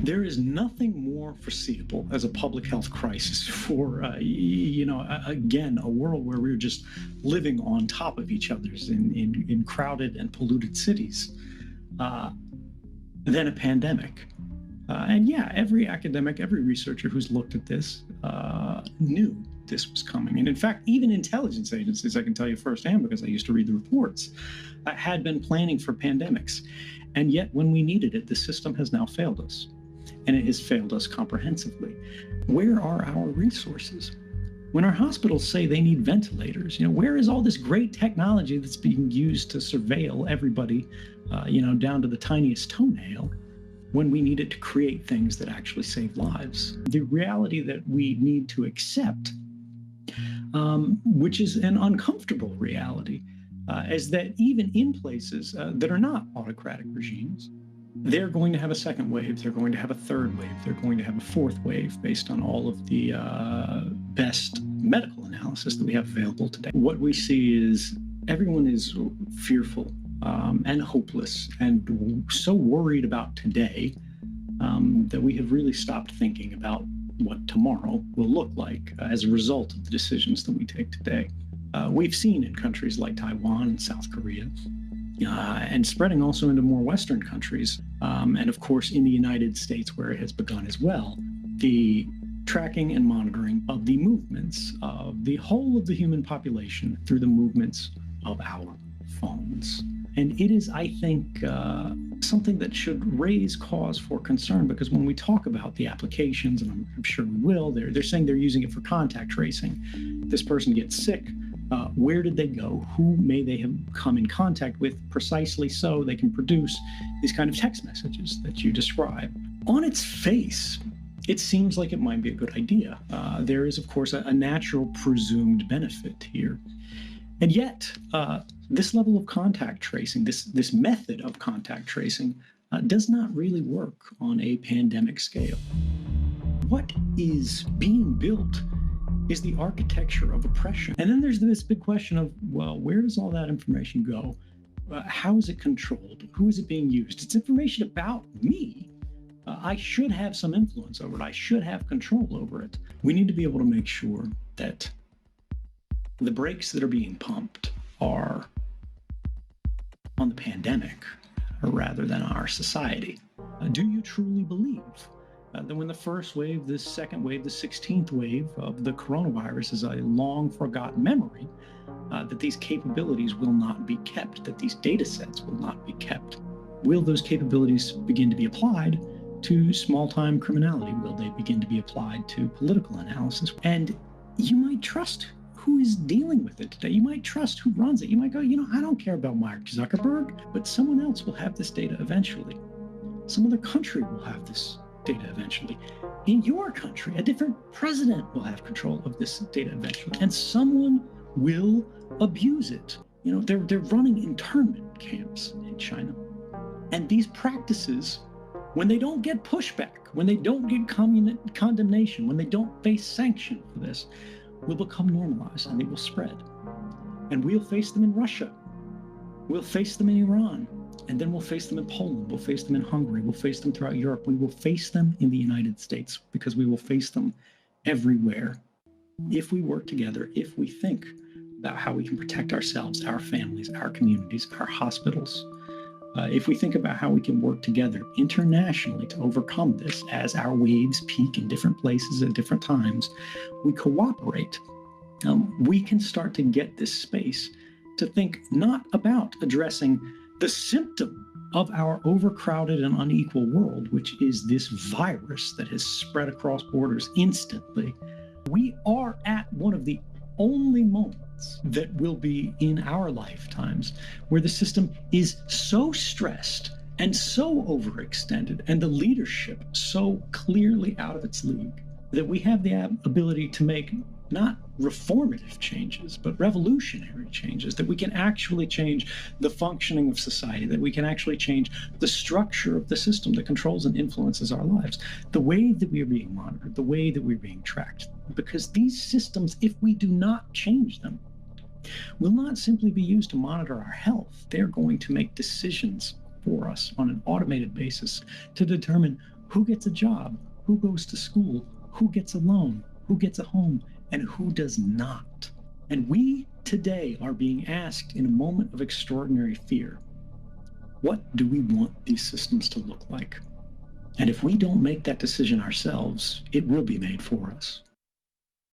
There is nothing more foreseeable as a public health crisis for, again, a world where we're just living on top of each other's in crowded and polluted cities than a pandemic. And yeah, every academic, every researcher who's looked at this knew this was coming. And in fact, even intelligence agencies, I can tell you firsthand because I used to read the reports, had been planning for pandemics. And yet when we needed it, the system has now failed us. And it has failed us comprehensively. Where are our resources? When our hospitals say they need ventilators, where is all this great technology that's being used to surveil everybody, down to the tiniest toenail, when we need it to create things that actually save lives? The reality that we need to accept, which is an uncomfortable reality, is that even in places that are not autocratic regimes, they're going to have a second wave, they're going to have a third wave, they're going to have a fourth wave based on all of the best medical analysis that we have available today. What we see is everyone is fearful and hopeless and so worried about today that we have really stopped thinking about what tomorrow will look like as a result of the decisions that we take today. We've seen in countries like Taiwan and South Korea, and spreading also into more Western countries, and of course in the United States where it has begun as well, the tracking and monitoring of the movements of the whole of the human population through the movements of our phones. And it is, I think, something that should raise cause for concern, because when we talk about the applications, and I'm sure we will, they're saying they're using it for contact tracing. This person gets sick. Where did they go? Who may they have come in contact with precisely so they can produce these kind of text messages that you describe? On its face, it seems like it might be a good idea. There is, of course, a natural presumed benefit here. And yet, this level of contact tracing, this method of contact tracing, does not really work on a pandemic scale. What is being built is the architecture of oppression. And then there's this big question of, well, where does all that information go? How is it controlled? Who is it being used? It's information about me. I should have some influence over it. I should have control over it. We need to be able to make sure that the brakes that are being pumped are on the pandemic rather than our society. Do you truly believe that when the first wave, the second wave, the 16th wave of the coronavirus is a long forgotten memory, that these capabilities will not be kept, that these data sets will not be kept? Will those capabilities begin to be applied to small-time criminality? Will they begin to be applied to political analysis? And you might trust who is dealing with it today. You might trust who runs it. You might go, I don't care about Mark Zuckerberg, but someone else will have this data eventually. Some other country will have this data eventually. In your country, a different president will have control of this data eventually, and someone will abuse it. They're running internment camps in China. And these practices, when they don't get pushback, when they don't get condemnation, when they don't face sanction for this, will become normalized and they will spread. And we'll face them in Russia. We'll face them in Iran. And then we'll face them in Poland. We'll face them in Hungary. We'll face them throughout Europe. We will face them in the United States, because we will face them everywhere. If we work together, if we think about how we can protect ourselves, our families, our communities, our hospitals, if we think about how we can work together internationally to overcome this as our waves peak in different places at different times, we cooperate, we can start to get this space to think not about addressing the symptom of our overcrowded and unequal world, which is this virus that has spread across borders instantly. We are at one of the only moments that will be in our lifetimes where the system is so stressed and so overextended and the leadership so clearly out of its league that we have the ability to make not reformative changes, but revolutionary changes, that we can actually change the functioning of society, that we can actually change the structure of the system that controls and influences our lives, the way that we are being monitored, the way that we're being tracked. Because these systems, if we do not change them, will not simply be used to monitor our health. They're going to make decisions for us on an automated basis to determine who gets a job, who goes to school, who gets a loan, who gets a home, and who does not. And we today are being asked in a moment of extraordinary fear, what do we want these systems to look like? And if we don't make that decision ourselves, it will be made for us.